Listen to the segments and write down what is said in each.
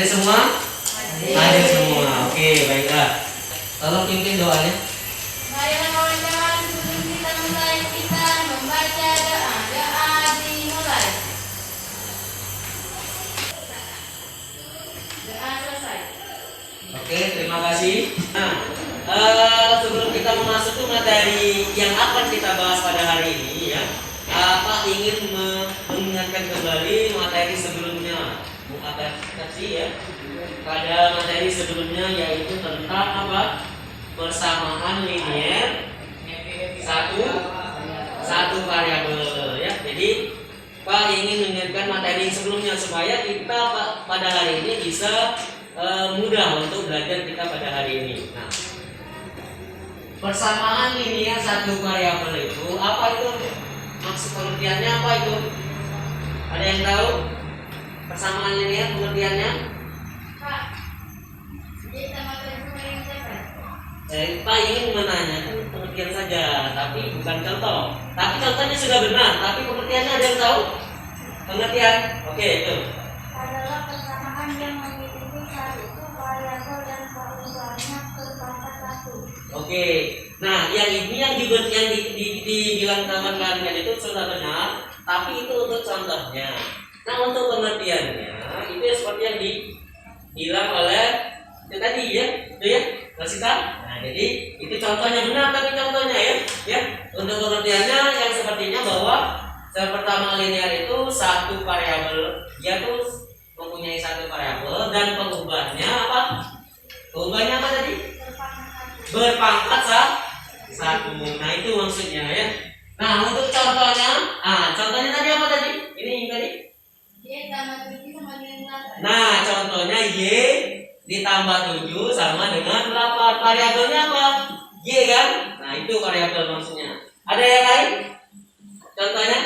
Hadir semua? Hadir semua. Oke, baiklah. Tolong pimpin doanya. Marilah kawan-kawan, sebelum kita mulai, kita membaca doa. Doa dimulai. Doa selesai. Oke, terima kasih. Nah, sebelum kita memasuki materi yang akan kita bahas pada hari ini ya, Pak ingin mengingatkan kembali materi sebelumnya, kasih ya. Pada materi sebelumnya yaitu tentang apa? Persamaan linier satu variabel ya. Jadi Pak ingin mengingatkan materi sebelumnya supaya kita pada hari ini bisa mudah untuk belajar kita pada hari ini. Nah, persamaan linier satu variabel itu apa itu? Maksud pengertiannya apa itu? Ada yang tahu? Persamaan linier pengertiannya? Pak, kita materi yang siapa? Pak ingin menanyakan pengertian saja, tapi bukan contoh. Tapi contohnya sudah benar, tapi pengertiannya ada yang tahu? Pengertian? Oke, itu. Adalah persamaan yang memiliki satu variabel dan perubahannya berpangkat satu. Oke. Nah, yang ini yang dibilang kawan-kawan itu sudah benar, tapi itu untuk contohnya. Nah, untuk pengertiannya itu seperti yang dibilang oleh itu tadi ya, itu ya, Rasita. Nah, jadi itu contohnya benar, tapi contohnya ya. Untuk pengertiannya yang sepertinya bahwa pertama linear itu satu variabel, dia tuh mempunyai satu variabel dan pengubahnya apa? Pengubahnya apa tadi? Berpangkat satu. Nah, itu maksudnya ya. Nah, untuk contohnya, contohnya tadi apa tadi? Ini tadi. Y tambah 7 sama dengan 8. Nah, contohnya Y ditambah 7 sama dengan 8. Variabelnya apa? Y kan? Nah, itu variabel maksudnya. Ada yang lain? Contohnya?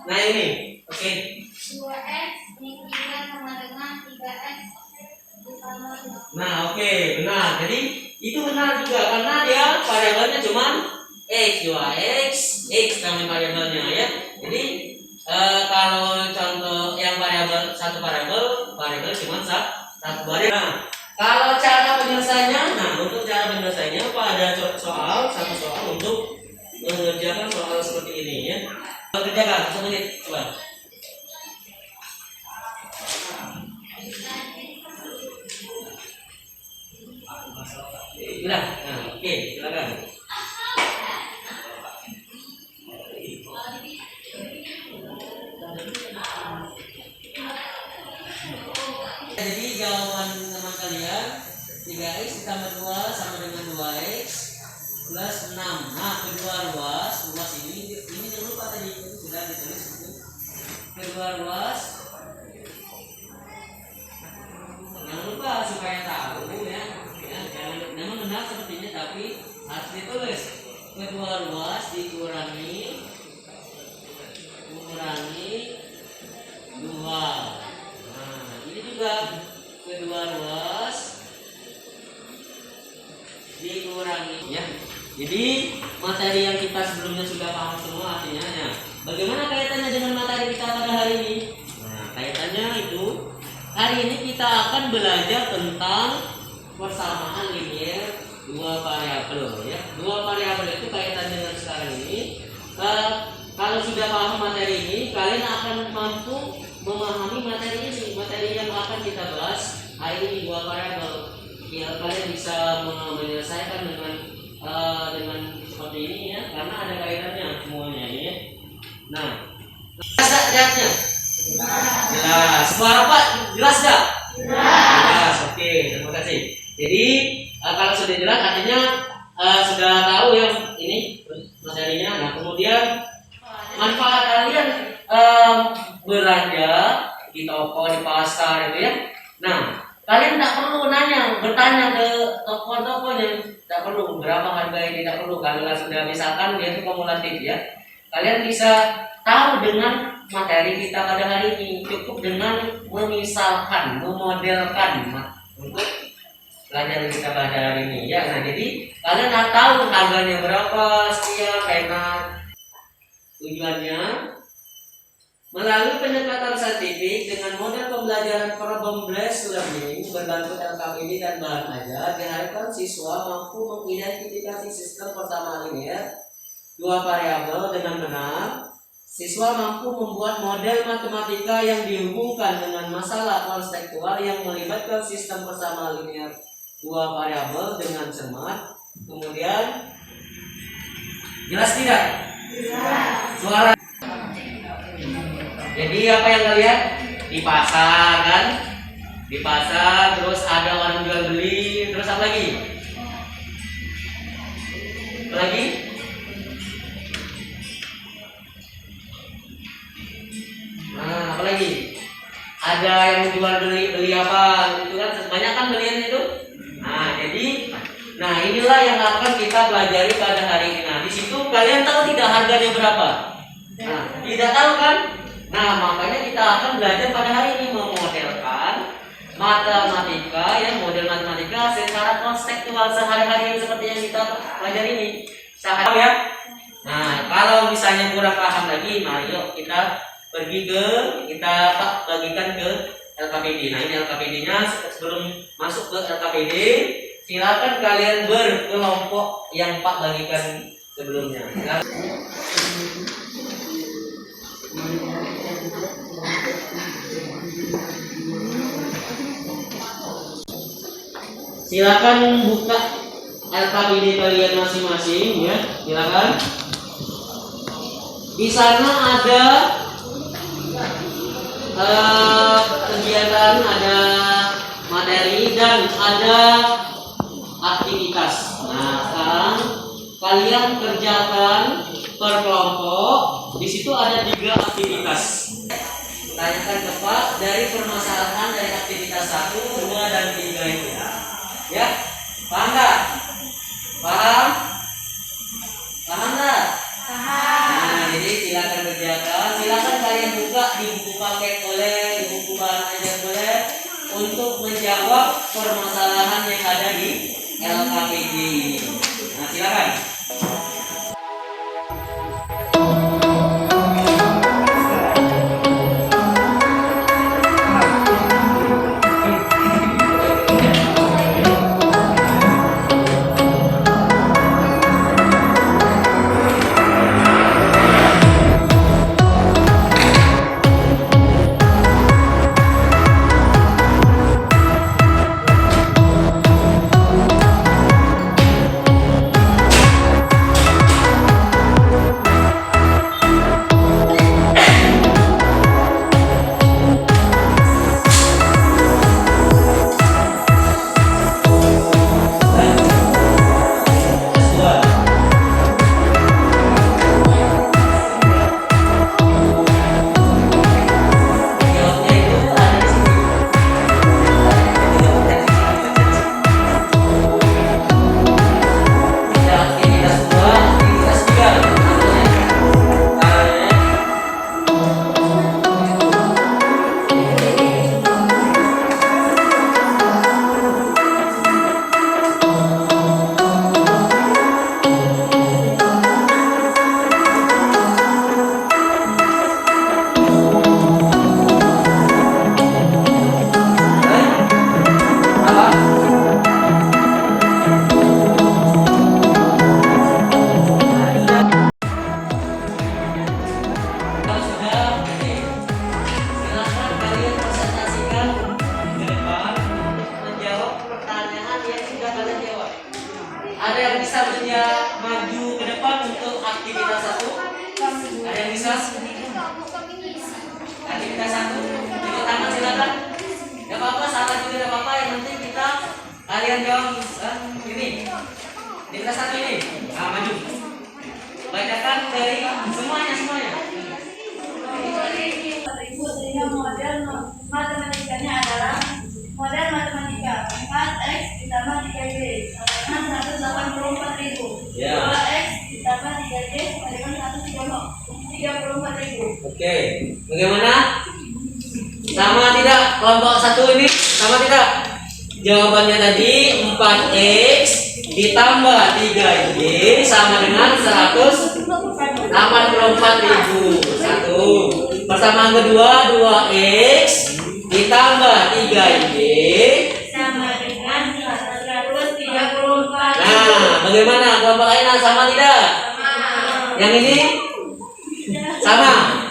Nah, ini. Oke. 2x dikurangi sama dengan 3x ditambah 5. Nah, oke, benar. Jadi itu benar juga karena dia variabelnya cuma x, 2x, x namanya variabelnya ya. Jadi kalau contoh yang satu variabel cuma satu variabel. Nah, kalau cara penyelesaiannya, untuk cara penyelesaiannya Pak ada satu soal untuk mengerjakan soal seperti ini ya. Kerjakan 1 menit coba. Nah, oke, silakan. Jadi jawaban teman kalian 3x ditambah 2 sama dengan 2x plus 6. Nah, kedua ruas ini jangan lupa tadi itu sudah ditulis itu. Kedua ruas jangan lupa supaya tahu ya jangan benar sepertinya tapi harus ditulis. Kedua ruas dikurangi 2. Nah, ini juga kedua ruas dikurangi ya. Jadi materi yang kita sebelumnya sudah paham semua artinya ya. Bagaimana kaitannya dengan materi kita pada hari ini? Nah, kaitannya itu hari ini kita akan belajar tentang persamaan linier dua variabel ya. Dua variabel itu kaitan dengan sekarang ini. Kalau sudah paham materi ini, kalian akan mampu memahami materi ini, materi yang akan kita bahas hari ini dua variabel. Ya, kalian bisa menyelesaikan dengan seperti ini ya, karena ada kaitannya semuanya ya. Nah, jelas lihatnya? Jelas. Suara Pak jelas gak? Jelas. Oke, terima kasih. Jadi kalau sudah jelas artinya sudah tahu yang ini materinya. Nah, kemudian manfaat kalian belanja di toko, di pasar itu ya. Nah, kalian tidak perlu bertanya ke toko-tokonya, tidak perlu berapa harga ini, tidak perlu. Kalau sudah misalkan dia itu kumulatif ya, kalian bisa tahu dengan materi kita pada hari ini. Cukup dengan memisalkan, memodelkan untuk pelajaran kita pada hari ini ya. Nah, jadi kalian tahu harganya berapa sekian, karena tujuannya Melalui pendekatan saintifik dengan model pembelajaran problem-based learning berbentuk LKPD dan bahan ajar, diharapkan siswa mampu mengidentifikasi sistem persamaan linear dua variabel dengan benar. Siswa mampu membuat model matematika yang dihubungkan dengan masalah konseptual yang melibatkan sistem persamaan linear dua variabel dengan cermat. Kemudian, jelas tidak? Suara. Jadi apa yang kalian di pasar kan? Di pasar terus ada orang jual beli, terus apa lagi? Apa lagi? Nah, apa lagi? Ada yang jual beli apa? Itu kan banyak kan belian itu. Nah, inilah yang akan kita pelajari pada hari ini. Nah, di situ kalian tahu tidak harganya berapa? Nah, tidak tahu kan? Nah, makanya kita akan belajar pada hari ini memodelkan matematika, ya model matematika secara konseptual sehari-hari seperti yang kita pelajari ini. Paham ya? Nah, kalau misalnya kurang paham lagi, mari yuk kita kita bagikan ke LKPD. Nah, ini LKPD-nya. Sebelum masuk ke LKPD, silakan kalian berkelompok yang Pak bagikan sebelumnya. Silakan buka LKPD kalian masing-masing ya, silakan. Di sana ada kegiatan, ada materi dan ada aktivitas. Nah, sekarang kalian kerjakan per kelompok. Di situ ada 3 aktivitas. Tanyakan tepat dari permasalahan dari aktivitas 1, 2, dan 3 itu. Ya, paham nggak? Paham? Paham nggak? Nah, jadi silakan kerjakan. Silakan kalian buka di buku paket boleh, di buku bahan ajar boleh, untuk menjawab permasalahan yang ada di LKPD ini. Nah, silakan. Ada yang bisa maju ke depan untuk aktivitas 1? Ada yang bisa? Aktivitas 1, ikut tangan silakan. Gak apa-apa, salah juga gak apa-apa. Yang penting kalian jawab ini. Aktivitas 1 ini. Nah, maju. Bacakan dari semuanya. Model matematikanya adalah model matematika 4x ditambah 3y sama 184.000. 2x ditambah 3y sama 134.000. Oke, bagaimana? Sama tidak? Kelompok 1 ini sama tidak? Jawabannya tadi 4x ditambah 3y sama dengan 184.000. 1. Persamaan kedua 2x ditambah 3y sama dengan 134. Nah, bagaimana? Kelompok lain sama tidak? Sama. Yang ini? Sama.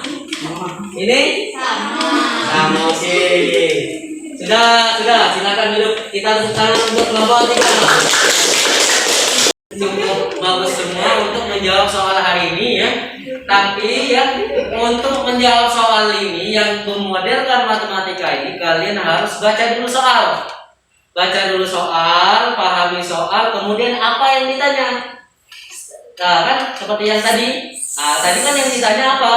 Ini? Sama, oke. Sudah. Silakan duduk. Kita tepuk tangan untuk kelompok 3. Cukup bagus semua untuk menjawab soal hari ini ya. Tapi ya, untuk menjawab soal ini yang memodelkan matematika ini, kalian harus baca dulu soal. Baca dulu soal, pahami soal, kemudian apa yang ditanya. Nah, kan seperti yang tadi. Nah, tadi kan yang ditanya apa?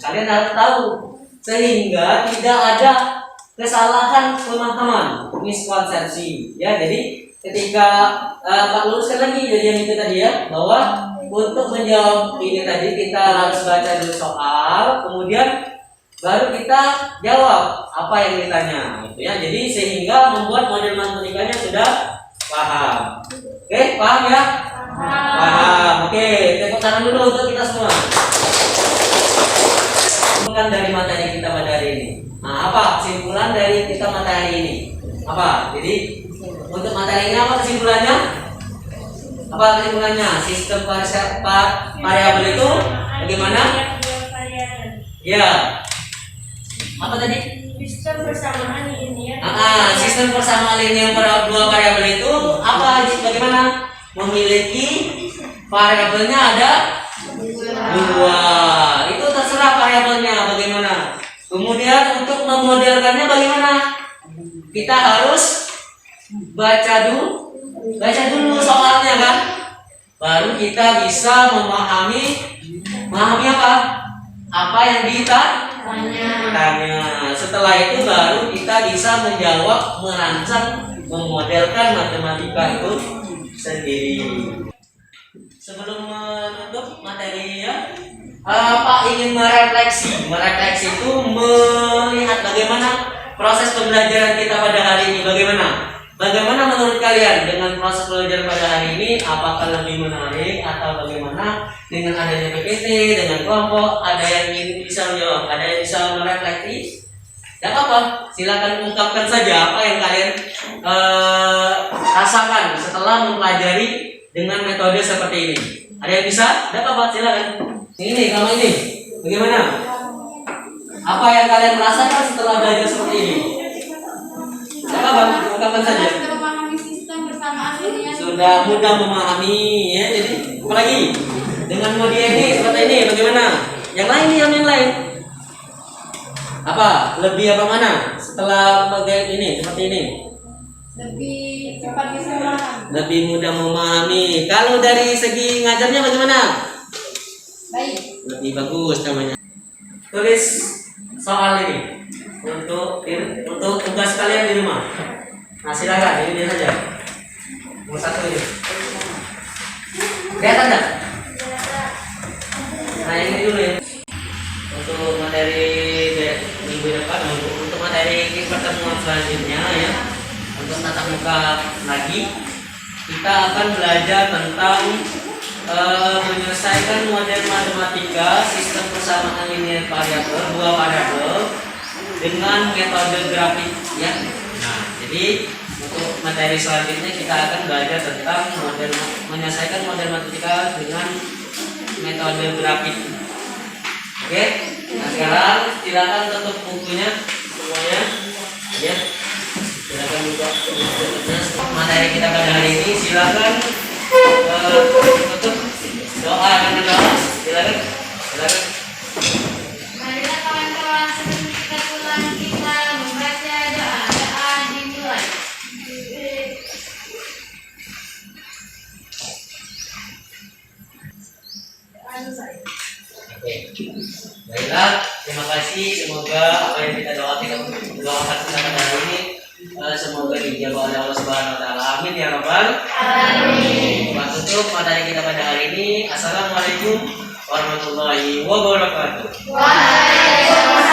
Kalian harus tahu sehingga tidak ada kesalahan pemahaman, miskonsepsi. Ya, jadi ketika Pak luruskan lagi jadi yang itu tadi ya, bahwa untuk menjawab ini tadi kita harus baca dulu soal, kemudian baru kita jawab apa yang ditanya, gitu ya. Jadi sehingga membuat model matematikanya sudah paham. Oke, paham ya? Paham. Oke, tepuk tangan dulu untuk kita semua. Kesimpulan dari materi kita pada hari ini. Nah, apa kesimpulan dari kita materi ini? Apa? Jadi untuk materi ini apa kesimpulannya? Apa kesimpulannya? Sistem variabel itu bagaimana? Ya. Apa tadi? Sistem persamaan linear. Sistem persamaan linear dua variabel itu apa? Bagaimana? Memiliki variabelnya ada dua. Itu terserah variabelnya bagaimana. Kemudian untuk memodelkannya bagaimana? Kita harus baca dulu soalnya kan, baru kita bisa memahami apa yang ditanya. Setelah itu baru kita bisa menjawab, merancang, memodelkan matematika itu sendiri. Sebelum menutup materi ya, Pak ingin merefleksi itu melihat bagaimana proses pembelajaran kita pada hari ini. Bagaimana menurut kalian dengan proses pembelajaran pada hari ini? Apakah lebih menarik atau bagaimana dengan adanya PPT, dengan kelompok? Ada yang ingin bisa menjawab, ada yang bisa merefleksi? Tidak apa-apa, silakan ungkapkan saja apa yang kalian rasakan setelah mempelajari dengan metode seperti ini. Ada yang bisa? Tidak apa-apa, silakan. Ini, kamu ini, bagaimana? Apa yang kalian rasakan setelah belajar seperti ini? Apa ungkapkan saja. Sudah mudah memahami ya. Jadi apalagi dengan mode ini seperti ini bagaimana? Yang lain. Apa? Lebih apa mana? Setelah bagian ini seperti ini. Lebih cepat bisa paham. Lebih mudah memahami. Kalau dari segi ngajarnya bagaimana? Baik. Lebih bagus namanya. Tulis soal ini untuk tugas kalian di rumah. Nah, silakan ini saja. Nomor 1 ini. Lihat enggak? Nah, ini dulu ya. Untuk materi minggu depan, untuk materi pertemuan selanjutnya ya. Untuk tatap muka lagi, kita akan belajar tentang menyelesaikan model matematika sistem persamaan linear variabel, dua variabel dengan metode grafik ya. Nah, jadi untuk materi selanjutnya kita akan belajar tentang menyelesaikan model matematika dengan metode grafik. Oke. Nah, sekarang silakan tutup bukunya semuanya ya. Silakan buka bukunya. Materi kita pada hari ini silakan tutup doa akan doa. Silakan. Marilah kawan-kawan sebelum kita pulang kita membaca doa dimulai. Oke. Baiklah, terima kasih. Semoga apa yang kita doakan pada hari ini semoga dijawab oleh Allah Subhanahu wa taala. Amin ya rabbal alamin. Tutup materi kita pada hari ini. Assalamualaikum warahmatullahi wabarakatuh. Waalaikumsalam.